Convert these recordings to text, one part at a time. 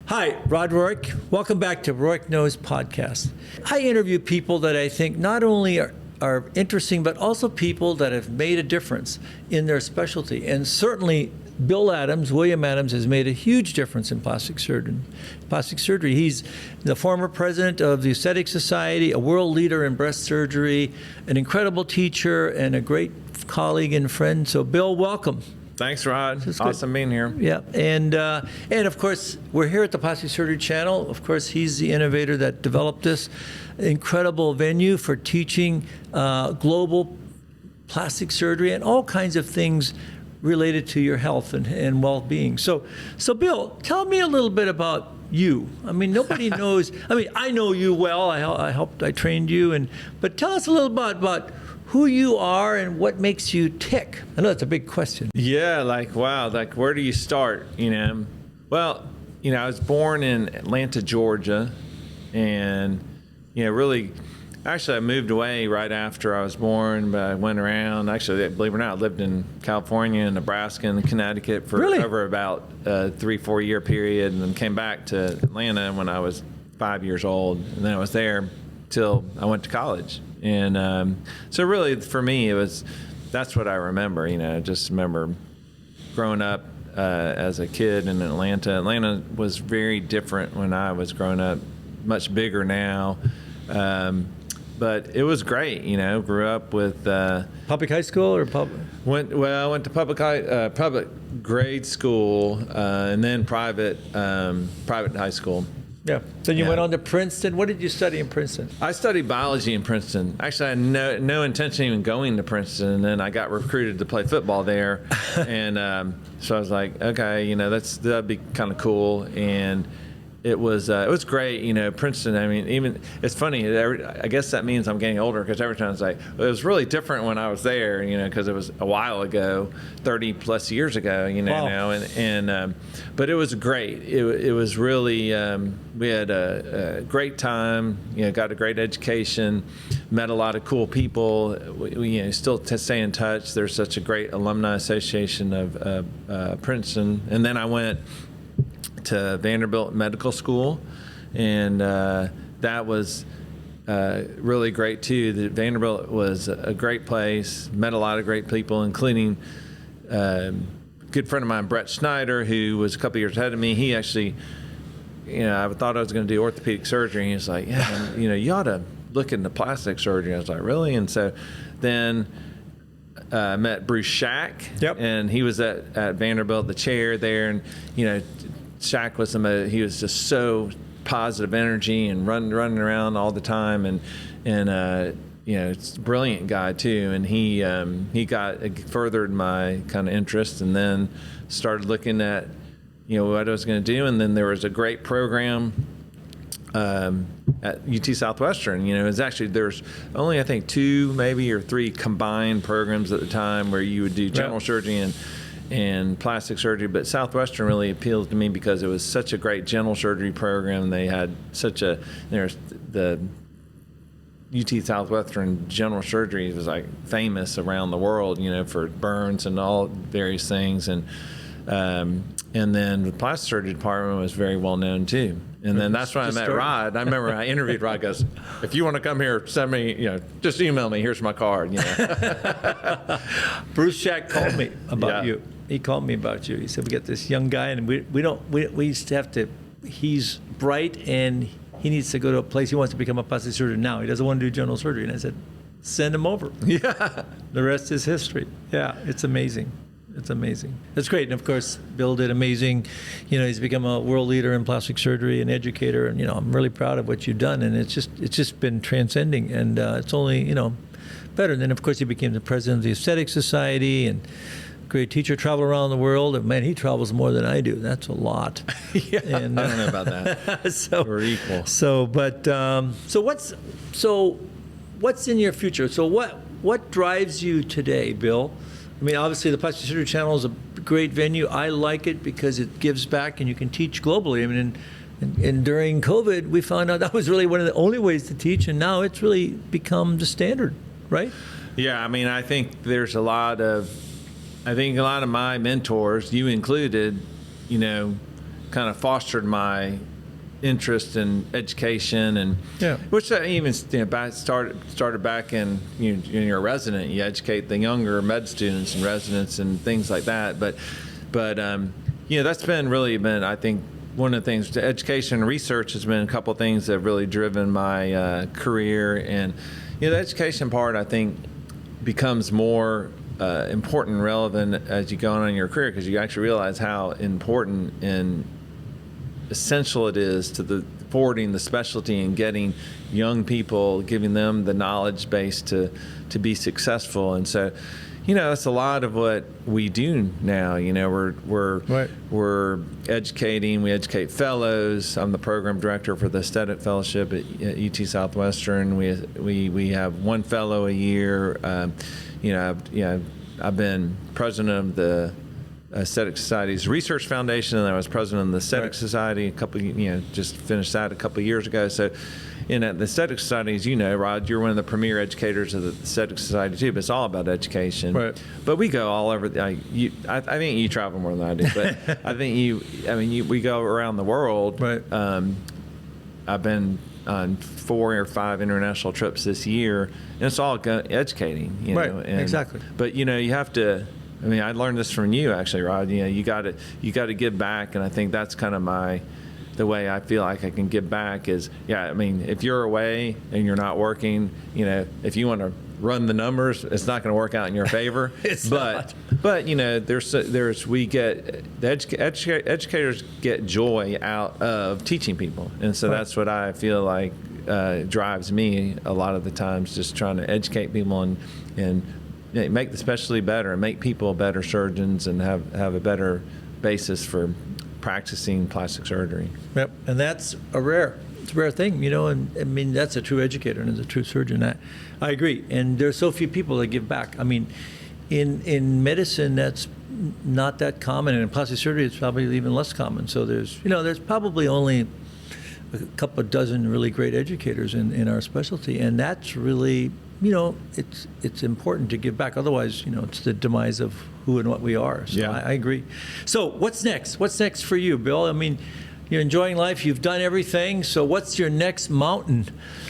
Hi, Rohrich. Welcome back to Rohrichknose podcast. I interview people that I think not only are interesting, but also people that have made a difference in their specialty. And certainly William Adams has made a huge difference in plastic surgery. He's the former president of the Aesthetic Society, a world leader in breast surgery, an incredible teacher, and a great colleague and friend. So Bill, welcome. Thanks, Rod. Awesome being here. Yeah, and of course, we're here at the Plasticsurgery Channel. Of course, he's the innovator that developed this incredible venue for teaching global plastic surgery and all kinds of things related to your health and well-being. So Bill, tell me a little bit about you. I mean, nobody knows. I mean, I know you well. I trained you, but tell us a little about who you are and what makes you tick. I know that's a big question. Yeah, wow, where do you start, Well, I was born in Atlanta, Georgia, and, really, actually I moved away right after I was born, but I went around. Actually, believe it or not, I lived in California, Nebraska, and Connecticut for over about a 3-4 year period, and then came back to Atlanta when I was 5 years old, and then I was there till I went to college. And so really for me, that's what I remember, just remember growing up as a kid in Atlanta. Atlanta was very different when I was growing up, much bigger now. But it was great, grew up with... public high school or public? I went to public grade school and then private high school. Yeah. Then you went on to Princeton. What did you study in Princeton? I studied biology in Princeton. Actually, I had no intention of even going to Princeton, and then I got recruited to play football there. And so I was like, okay, that'd be kind of cool. And it was great, Princeton. I mean, even it's funny. I guess that means I'm getting older because every time it's like it was really different when I was there, because it was a while ago, 30 plus years ago, Wow. now, and but it was great. It was really we had a great time. Got a great education, met a lot of cool people. We still stay in touch. There's such a great alumni association of Princeton, and then I went to Vanderbilt Medical School, and that was really great too. Vanderbilt was a great place, met a lot of great people, including a good friend of mine, Brett Schneider, who was a couple years ahead of me. He actually, I thought I was going to do orthopedic surgery, and he was like, yeah, you ought to look into plastic surgery. I was like, really? And so then met Bruce Shack, and he was at Vanderbilt, the chair there, and Shaq was he was just so positive energy and running around all the time, and it's a brilliant guy too. And he furthered my kind of interest, and then started looking at what I was going to do. And then there was a great program at UT Southwestern. It was actually, there's only I think 2 maybe or 3 combined programs at the time where you would do general surgery and plastic surgery, but Southwestern really appealed to me because it was such a great general surgery program. They had there's the UT Southwestern general surgery was like famous around the world, for burns and all various things, and then the plastic surgery department was very well known too. And then that's when I met Rod. I remember I interviewed Rod. Goes, if you want to come here, send me, just email me. Here's my card. Bruce Shack called me about you. He called me about you. He said, we got this young guy, and we used to have to. He's bright, and he needs to go to a place. He wants to become a plastic surgeon now. He doesn't want to do general surgery. And I said, send him over. Yeah. The rest is history. Yeah, it's amazing. It's amazing. That's great. And of course, Bill did amazing. He's become a world leader in plastic surgery, an educator, and I'm really proud of what you've done. And it's just been transcending, and it's only better. And then of course he became the president of the Aesthetic Society, and great teacher, traveled around the world. And man, he travels more than I do. That's a lot. Yeah, and, I don't know about that. So we're equal. So what's in your future? So what drives you today, Bill? I mean, obviously the Plasticsurgery Channel is a great venue. I like it because it gives back, and you can teach globally. I mean, and during COVID, we found out that was really one of the only ways to teach, and now it's really become the standard, right? Yeah, I mean, I think there's a lot of my mentors, you included, kind of fostered my interest in education, and which I even started back in you're a resident, you educate the younger med students and residents and things like that. But that's been I think one of the things. Education and research has been a couple of things that have really driven my career, and the education part I think becomes more important and relevant as you go on in your career, because you actually realize how important and essential it is to the forwarding the specialty and getting young people, giving them the knowledge base to be successful. And so, that's a lot of what we do now. We're educating. We educate fellows. I'm the program director for the aesthetic fellowship at UT Southwestern. We have one fellow a year. I've been president of the Aesthetic Society's Research Foundation, and I was president of the Aesthetic Society just finished that a couple of years ago. So, the Aesthetic Society, as you know, Rod, you're one of the premier educators of the Aesthetic Society too. But it's all about education. Right. But we go all over. I think you travel more than I do, but I think we go around the world. Right. I've been on 4 or 5 international trips this year, and it's all educating. Right. Exactly. But you have to. I learned this from you, actually, Rod. You got to give back, and I think that's kind of the way I feel like I can give back is, if you're away and you're not working, if you want to run the numbers, it's not going to work out in your favor. But educators get joy out of teaching people, and so that's what I feel like drives me a lot of the times, just trying to educate people and make the specialty better and make people better surgeons and have a better basis for practicing plastic surgery. Yep, and that's a rare thing, and that's a true educator and is a true surgeon. I agree, and there's so few people that give back. In medicine, that's not that common, and in plastic surgery, it's probably even less common. So there's probably only a couple of dozen really great educators in our specialty, and that's really, it's important to give back. Otherwise, it's the demise of who and what we are. So I agree. So what's next? What's next for you, Bill? You're enjoying life. You've done everything. So what's your next mountain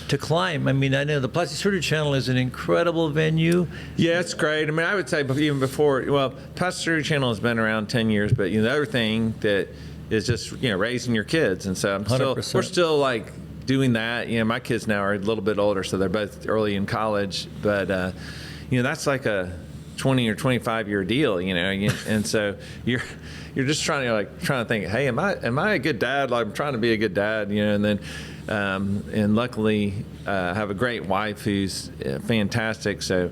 to climb? I know the Plasticsurgery Channel is an incredible venue. Yeah, it's great. I would say even before, Plasticsurgery Channel has been around 10 years, but the other thing that is just raising your kids, and so we're still like doing that. My kids now are a little bit older, so they're both early in college, but that's like a 20 or 25 year deal, and so you're just trying to think, hey, am I a good dad? Like, I'm trying to be a good dad, and then and luckily have a great wife who's fantastic, so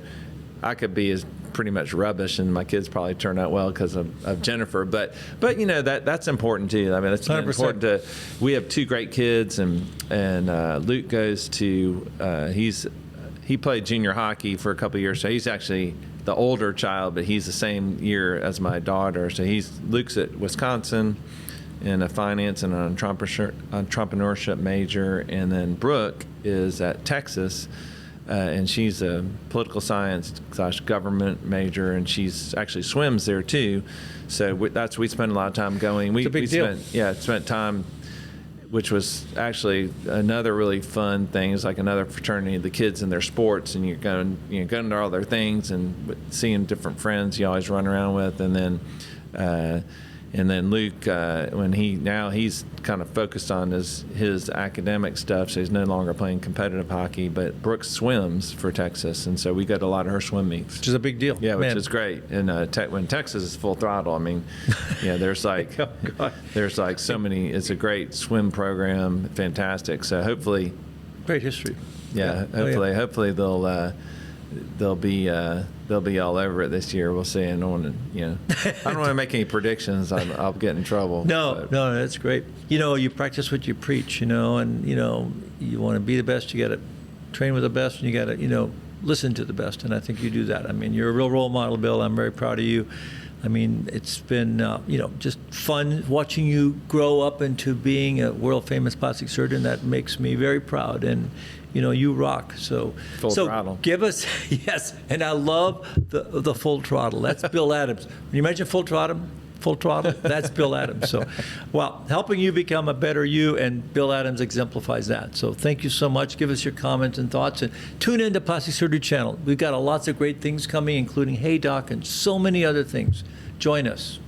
I could be as pretty much rubbish, and my kids probably turn out well because of Jennifer. But that's important too. That's 100%. Important. We have 2 great kids, and Luke goes to he played junior hockey for a couple of years, so he's actually the older child, but he's the same year as my daughter. So Luke's at Wisconsin in a finance and an entrepreneurship major, and then Brooke is at Texas. And she's a political science / government major, and she's actually swims there too. So we spend a lot of time going. It's a big deal. Spent time, which was actually another really fun thing. It's like another fraternity, the kids and their sports, and you're going to all their things and seeing different friends you always run around with, and then Luke, he's kind of focused on his academic stuff, so he's no longer playing competitive hockey. But Brooke swims for Texas, and so we go to a lot of her swim meets, which is a big deal. Yeah, which is great. And when Texas is full throttle, there's like there's like so many. It's a great swim program, fantastic. So hopefully, great history. Yeah, hopefully they'll be all over it this year. We'll see. I don't want to make any predictions. I'll get in trouble. No, that's great. You practice what you preach. And you want to be the best. You got to train with the best, and you got to listen to the best. And I think you do that. You're a real role model, Bill. I'm very proud of you. It's been just fun watching you grow up into being a world famous plastic surgeon. That makes me very proud. And you rock. So full throttle. Give us, yes. And I love the full throttle. That's Bill Adams. When you mention full throttle, full throttle, that's Bill Adams. So, well, helping you become a better you, and Bill Adams exemplifies that. So thank you so much. Give us your comments and thoughts, and tune in to Plastic Surgery Channel. We've got lots of great things coming, including Hey Doc and so many other things. Join us.